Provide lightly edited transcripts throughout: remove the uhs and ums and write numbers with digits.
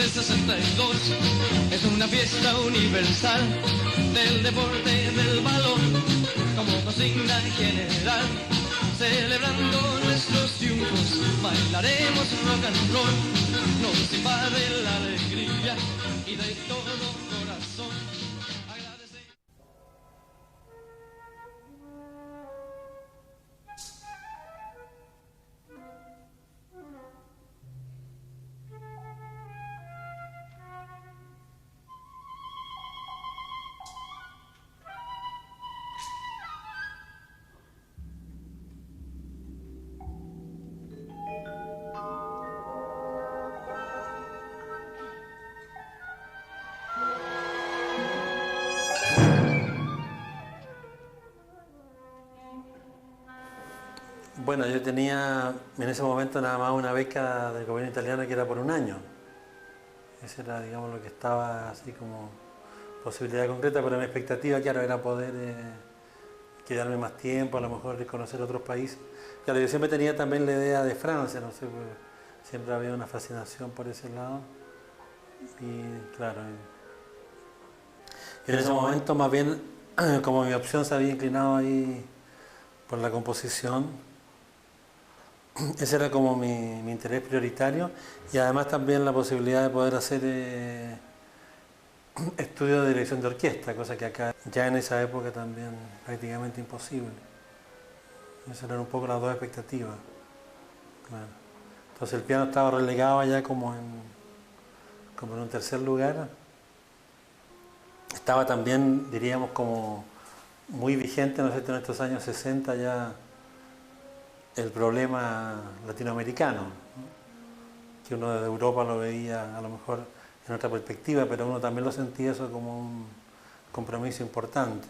del 62 es una fiesta universal del deporte del balón como consigna general. Celebrando nuestros triunfos, bailaremos rock and roll, nos invade la alegría y de todo corazón agradecemos. Bueno, yo tenía en ese momento nada más una beca del gobierno italiano que era por un año. Ese era, digamos, lo que estaba así como posibilidad concreta, pero mi expectativa, claro, era poder quedarme más tiempo, a lo mejor de conocer otros países. Claro, yo siempre tenía también la idea de Francia, no sé, siempre había una fascinación por ese lado. Y claro, en ese momento más bien, como mi opción se había inclinado ahí por la composición, ese era como mi interés prioritario, y además también la posibilidad de poder hacer estudios de dirección de orquesta, cosa que acá ya en esa época también prácticamente imposible. Esas eran un poco las dos expectativas. Claro. Entonces el piano estaba relegado allá como en un tercer lugar. Estaba también, diríamos, como muy vigente, ¿no es cierto?, en estos años 60 ya el problema latinoamericano, ¿no? Que uno desde Europa lo veía a lo mejor en otra perspectiva, pero uno también lo sentía eso como un compromiso importante.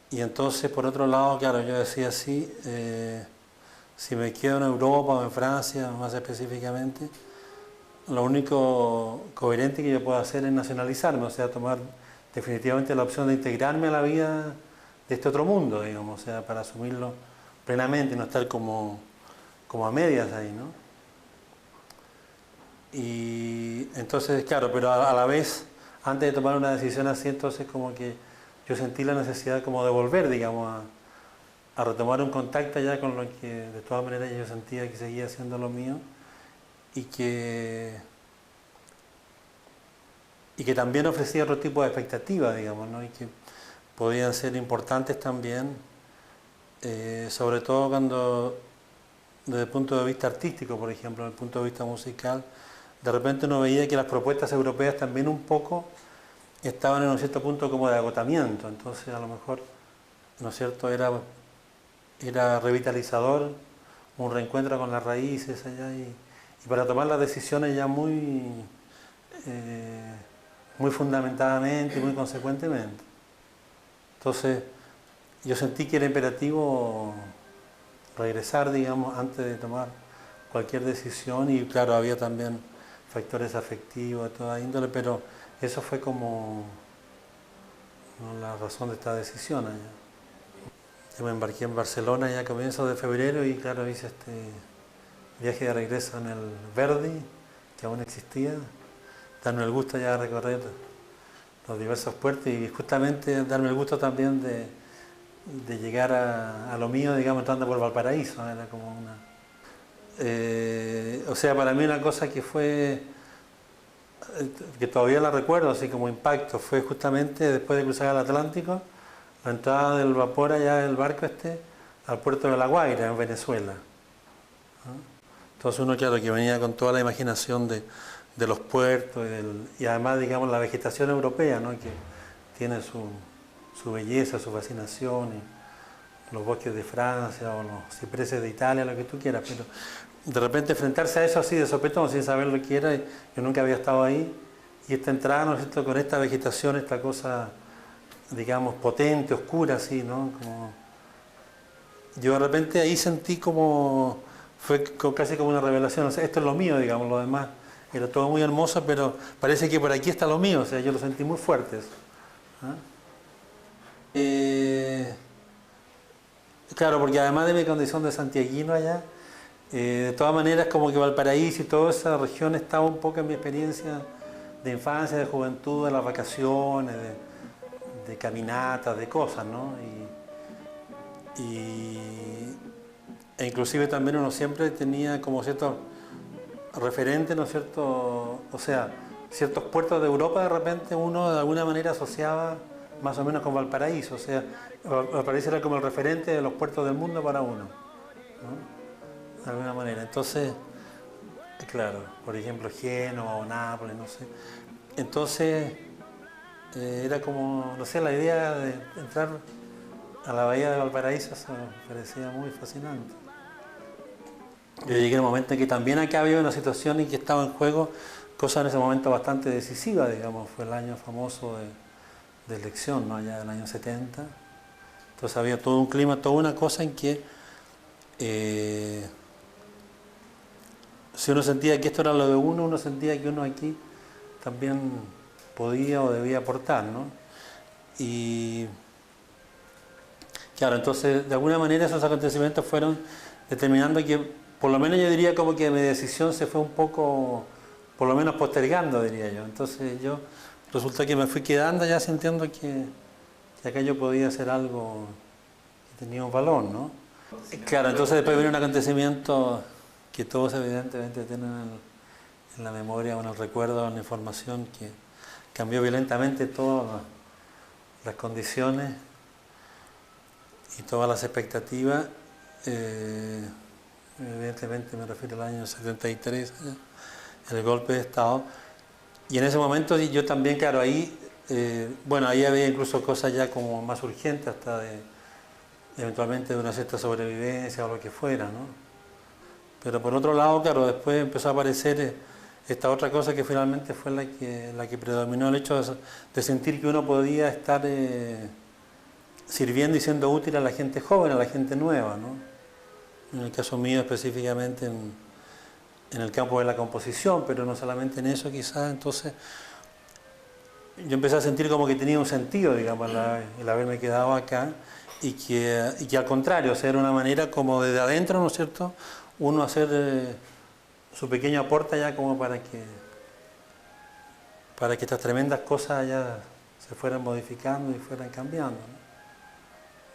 Y entonces, por otro lado, claro, yo decía así, si me quedo en Europa o en Francia, más específicamente, lo único coherente que yo puedo hacer es nacionalizarme, o sea, tomar definitivamente la opción de integrarme a la vida de este otro mundo, digamos, o sea, para asumirlo plenamente y no estar como a medias ahí, ¿no? Y entonces, claro, pero a la vez, antes de tomar una decisión así, entonces como que yo sentí la necesidad como de volver, digamos, a retomar un contacto ya con lo que de todas maneras yo sentía que seguía siendo lo mío y que también ofrecía otro tipo de expectativas, digamos, ¿no? Y que podían ser importantes también, sobre todo cuando, desde el punto de vista artístico, por ejemplo, desde el punto de vista musical, de repente uno veía que las propuestas europeas también un poco estaban en un cierto punto como de agotamiento, entonces a lo mejor, ¿no es cierto?, era revitalizador, un reencuentro con las raíces allá y para tomar las decisiones ya muy fundamentadamente y muy consecuentemente. Entonces, yo sentí que era imperativo regresar, digamos, antes de tomar cualquier decisión, y claro, había también factores afectivos de toda índole, pero eso fue como, ¿no?, la razón de esta decisión allá. Yo me embarqué en Barcelona ya a comienzos de febrero y claro, hice este viaje de regreso en el Verdi, que aún existía, darme el gusto ya de recorrer los diversos puertos y justamente darme el gusto también de llegar a lo mío, digamos, entrando por Valparaíso. Era como una... o sea, para mí una cosa que fue, que todavía la recuerdo así como impacto, fue justamente después de cruzar el Atlántico, la entrada del vapor allá del barco al puerto de La Guaira, en Venezuela, ¿no? Entonces uno, claro, que venía con toda la imaginación de los puertos y además, digamos, la vegetación europea, ¿no?, que tiene su belleza, su fascinación, y los bosques de Francia o los cipreses de Italia, lo que tú quieras, pero de repente enfrentarse a eso así de sopetón, sin saber lo que era, yo nunca había estado ahí, y esta entrada, ¿no es cierto?, con esta vegetación, esta cosa, digamos, potente, oscura, así, ¿no? Como... Yo de repente ahí sentí como, fue casi como una revelación, o sea, esto es lo mío, digamos, lo demás era todo muy hermoso, pero parece que por aquí está lo mío, o sea, yo lo sentí muy fuerte eso. ¿Ah? Claro, porque además de mi condición de santiaguino allá, De todas maneras, como que Valparaíso y toda esa región estaba un poco en mi experiencia de infancia, de juventud, de las vacaciones, de caminatas, de cosas, ¿no? E inclusive también uno siempre tenía como ciertos referentes, ¿no es cierto? O sea, ciertos puertos de Europa de repente uno de alguna manera asociaba más o menos con Valparaíso, o sea, Valparaíso era como el referente de los puertos del mundo para uno, ¿no? De alguna manera. Entonces, claro, por ejemplo, Génova o Nápoles, no sé. Entonces, era como, no sé, la idea de entrar a la bahía de Valparaíso se me parecía muy fascinante. Yo llegué en un momento en que también acá había una situación en que estaba en juego cosas en ese momento bastante decisivas, digamos, fue el año famoso de elección, ¿no? Allá del año 70. Entonces había todo un clima, toda una cosa en que si uno sentía que esto era lo de uno sentía que uno aquí también podía o debía aportar, ¿no? Y claro, entonces de alguna manera esos acontecimientos fueron determinando que, por lo menos yo diría como que mi decisión se fue un poco, por lo menos postergando, diría yo. Entonces yo resulta que me fui quedando ya sintiendo que acá yo podía hacer algo que tenía un valor, ¿no? Claro, entonces después viene un acontecimiento que todos evidentemente tienen en la memoria o en el recuerdo, en la información, que cambió violentamente todas las condiciones y todas las expectativas. Evidentemente me refiero al año 73, el golpe de Estado. Y en ese momento yo también, claro, ahí, bueno, ahí había incluso cosas ya como más urgentes, hasta eventualmente de una cierta sobrevivencia o lo que fuera, ¿no? Pero por otro lado, claro, después empezó a aparecer esta otra cosa que finalmente fue la que predominó, el hecho de sentir que uno podía estar sirviendo y siendo útil a la gente joven, a la gente nueva, ¿no? En el caso mío específicamente en el campo de la composición, pero no solamente en eso quizás. Entonces yo empecé a sentir como que tenía un sentido, digamos, el haberme quedado acá, y que al contrario, o sea, era una manera como desde adentro, ¿no es cierto?, uno hacer su pequeño aporte ya como para que estas tremendas cosas ya se fueran modificando y fueran cambiando, ¿no?